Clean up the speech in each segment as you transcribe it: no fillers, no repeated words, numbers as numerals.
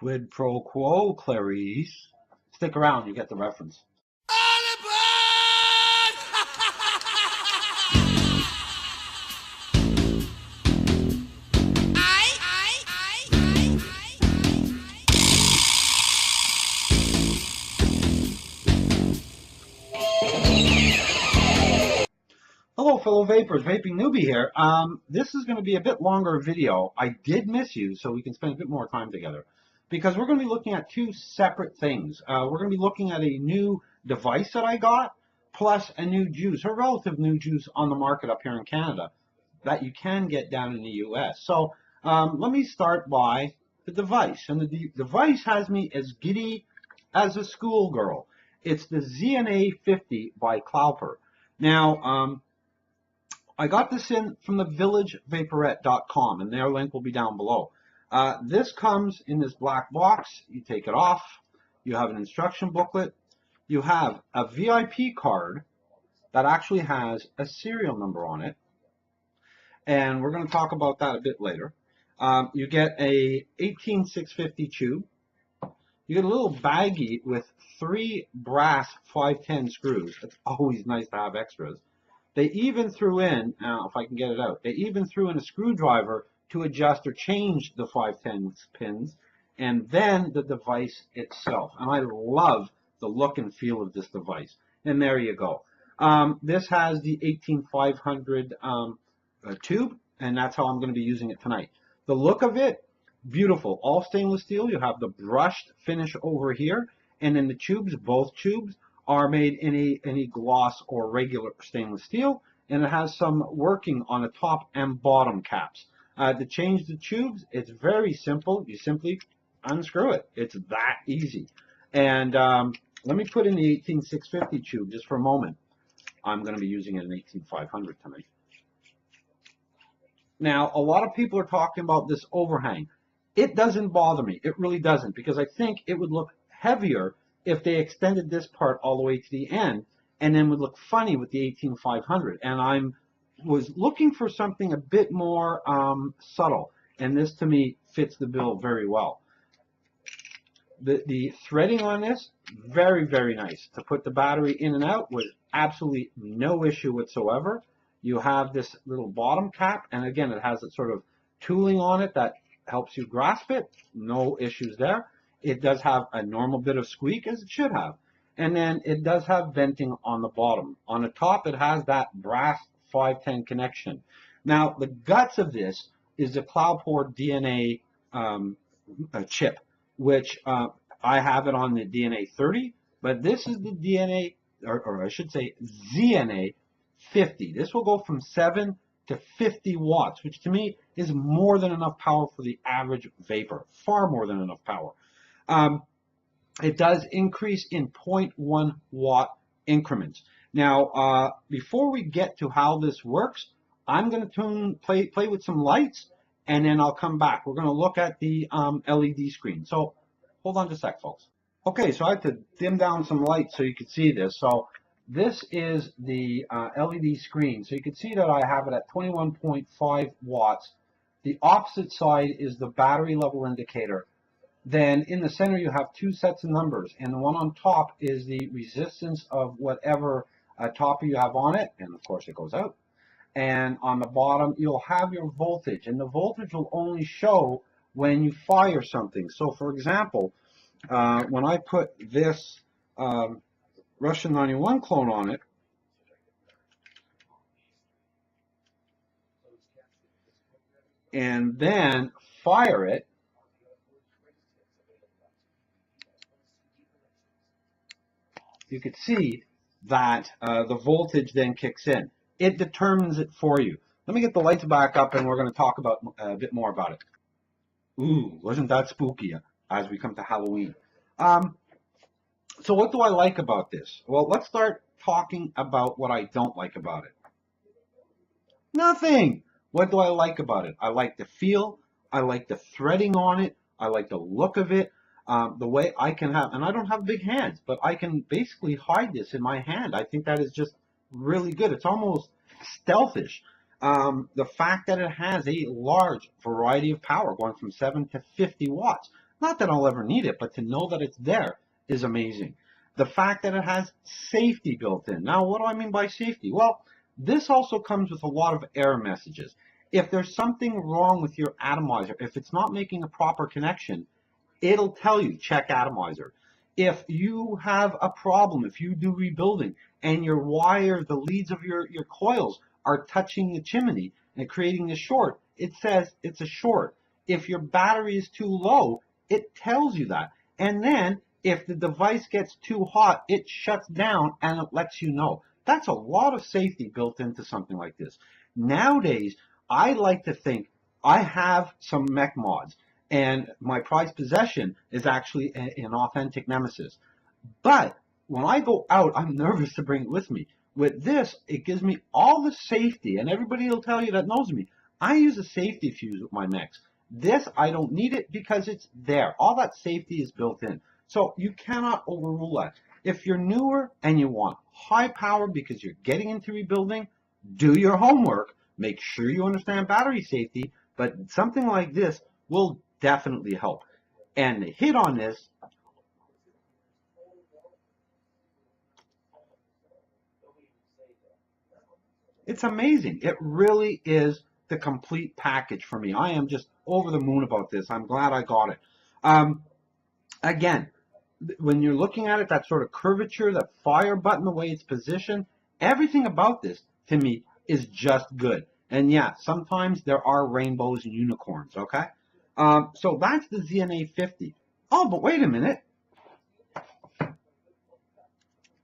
Quid pro quo, Clarice. Stick around, you get the reference. Hello, fellow vapors. Vaping Newbie here. This is going to be a bit longer video. I did miss you, so we can spend a bit more time together. Because we're going to be looking at two separate things. We're going to be looking at a new device that I got, plus a new juice, a relative new juice on the market up here in Canada that you can get down in the US. So let me start by the device. And the device has me as giddy as a schoolgirl. It's the ZNA 50 by Clopour. Now, I got this in from the villagevaporette.com, and their link will be down below. This comes in this black box. You take it off. You have an instruction booklet. You have a VIP card that actually has a serial number on it. And we're going to talk about that a bit later. You get a 18650 tube. You get a little baggie with 3 brass 510 screws. It's always nice to have extras. They even threw in, now if I can get it out, they even threw in a screwdriver to adjust or change the 510 pins, and then the device itself. And I love the look and feel of this device. And there you go. This has the 18500 tube, and that's how I'm going to be using it tonight. The look of it, beautiful. All stainless steel. You have the brushed finish over here, and then the tubes, both tubes, are made in any gloss or regular stainless steel, and it has some working on the top and bottom caps. To change the tubes, it's very simple. You simply unscrew it. It's that easy. And let me put in the 18650 tube just for a moment. I'm going to be using an 18500 tonight. Now, a lot of people are talking about this overhang. It doesn't bother me. It really doesn't, because I think it would look heavier if they extended this part all the way to the end, and then would look funny with the 18500. And I was looking for something a bit more subtle, and this to me fits the bill very well. The threading on this, very, very nice. To put the battery in and out was absolutely no issue whatsoever. You have this little bottom cap, and again, it has that sort of tooling on it that helps you grasp it. No issues there. It does have a normal bit of squeak, as it should have. And then it does have venting on the bottom. On the top, it has that brass 510 connection. Now, the guts of this is the Clopour DNA chip, which I have it on the DNA 30, but this is the DNA, or I should say ZNA 50. This will go from 7 to 50 watts, which to me is more than enough power for the average vapor. Far more than enough power. It does increase in 0.1 watt increments. Now, before we get to how this works, I'm going to play with some lights, and then I'll come back. We're going to look at the LED screen. So hold on just a sec, folks. Okay, so I have to dim down some lights so you can see this. So this is the LED screen. So you can see that I have it at 21.5 watts. The opposite side is the battery level indicator. Then in the center you have 2 sets of numbers, and the one on top is the resistance of whatever topper you have on it, and of course it goes out. And on the bottom you'll have your voltage, and the voltage will only show when you fire something. So for example, when I put this Russian 91 clone on it, and then fire it, you could see that the voltage then kicks in. It determines it for you. Let me get the lights back up, and we're going to talk about a bit more about it. Ooh, wasn't that spooky as we come to Halloween? So what do I like about this? Well, let's start talking about what I don't like about it. Nothing. What do I like about it? I like the feel. I like the threading on it. I like the look of it. The way I can have, and I don't have big hands, but I can basically hide this in my hand. I think that is just really good. It's almost stealthish. The fact that it has a large variety of power, going from 7 to 50 watts. Not that I'll ever need it, but to know that it's there is amazing. The fact that it has safety built in. Now, what do I mean by safety? Well, this also comes with a lot of error messages. If there's something wrong with your atomizer, if it's not making a proper connection, it'll tell you, check atomizer. If you have a problem, if you do rebuilding and your wire, the leads of your coils are touching the chimney and creating a short, it says it's a short. If your battery is too low, it tells you that. And then if the device gets too hot, it shuts down and it lets you know. That's a lot of safety built into something like this. Nowadays, I like to think I have some mech mods, and my prized possession is actually an authentic Nemesis. But when I go out, I'm nervous to bring it with me. With this, it gives me all the safety, and everybody will tell you that knows me. I use a safety fuse with my mechs. This, I don't need it because it's there. All that safety is built in. So you cannot overrule that. If you're newer and you want high power because you're getting into rebuilding, do your homework. Make sure you understand battery safety, but something like this will definitely help. And the hit on this, it's amazing. It really is the complete package for me. I am just over the moon about this. I'm glad I got it. Again, when you're looking at it, that sort of curvature, that fire button, the way it's positioned, everything about this, to me, is just good. And yeah, sometimes there are rainbows and unicorns, okay? So that's the ZNA 50. Oh, but wait a minute.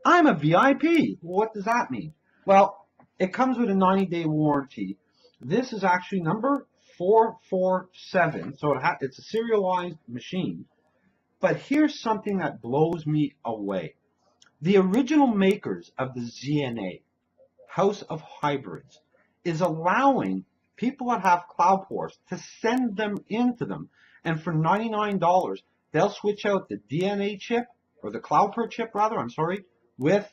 I'm a VIP. What does that mean? Well, it comes with a 90-day warranty. This is actually number 447, so it's a serialized machine. But here's something that blows me away. The original makers of the ZNA, House of Hybrids, is allowing people that have Clopours to send them into them. And for $99, they'll switch out the DNA chip, or the Clopour chip rather, I'm sorry, with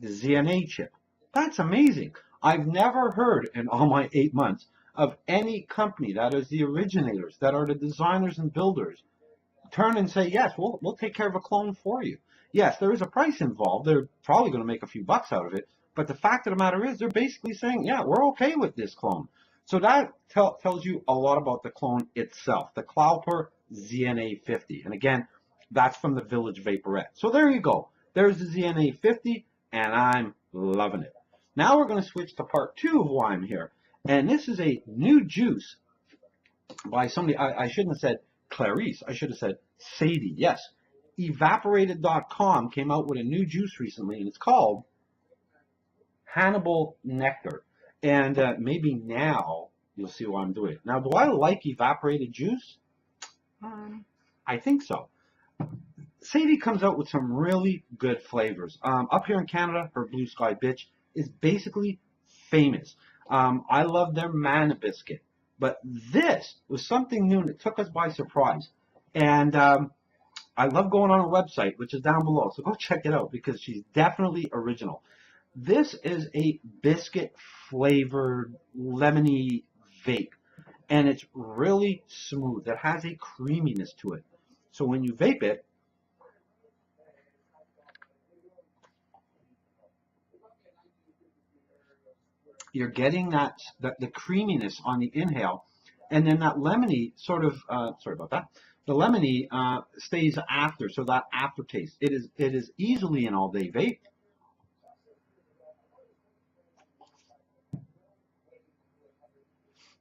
the ZNA chip. That's amazing. I've never heard in all my 8 months of any company that is the originators, that are the designers and builders, turn and say, yes, we'll take care of a clone for you. Yes, there is a price involved. They're probably going to make a few bucks out of it. But the fact of the matter is, they're basically saying, yeah, we're okay with this clone. So that tells you a lot about the clone itself, the Clopour ZNA 50. And again, that's from the Village Vaporette. So there you go. There's the ZNA 50, and I'm loving it. Now we're going to switch to part 2 of why I'm here. And this is a new juice by somebody, I shouldn't have said Clarice, I should have said Sadie. Yes, evaporated.com came out with a new juice recently, and it's called Hannibal Nectar. And maybe now you'll see why I'm doing it. Now, do I like evaporated juice? I think so. Sadie comes out with some really good flavors. Up here in Canada, her Blue Sky Bitch is basically famous. I love their Mana Biscuit. But this was something new and it took us by surprise. And I love going on her website, which is down below. So go check it out because she's definitely original. This is a biscuit flavored lemony vape. And it's really smooth. It has a creaminess to it. So when you vape it, you're getting the creaminess on the inhale, and then that lemony sort of sorry about that. The lemony stays after, so that aftertaste. It is easily an all-day vape.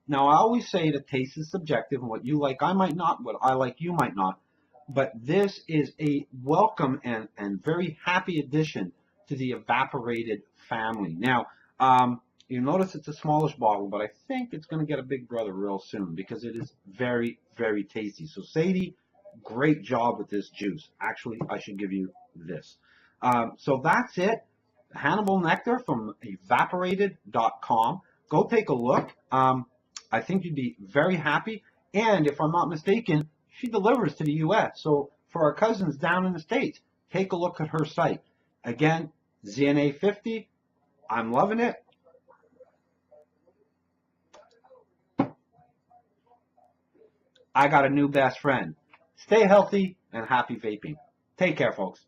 Now I always say that taste is subjective, and what you like I might not, what I like you might not. But this is a welcome and very happy addition to the evaporated family. Now, you notice it's a smallish bottle, but I think it's going to get a big brother real soon because it is very, very tasty. So Sadie, great job with this juice. Actually, I should give you this. So that's it. Hannibal Nectar from evaporated.com. Go take a look. I think you'd be very happy. And if I'm not mistaken, she delivers to the U.S. So for our cousins down in the States, take a look at her site. Again, ZNA 50. I'm loving it. I got a new best friend. Stay healthy and happy vaping. Take care, folks.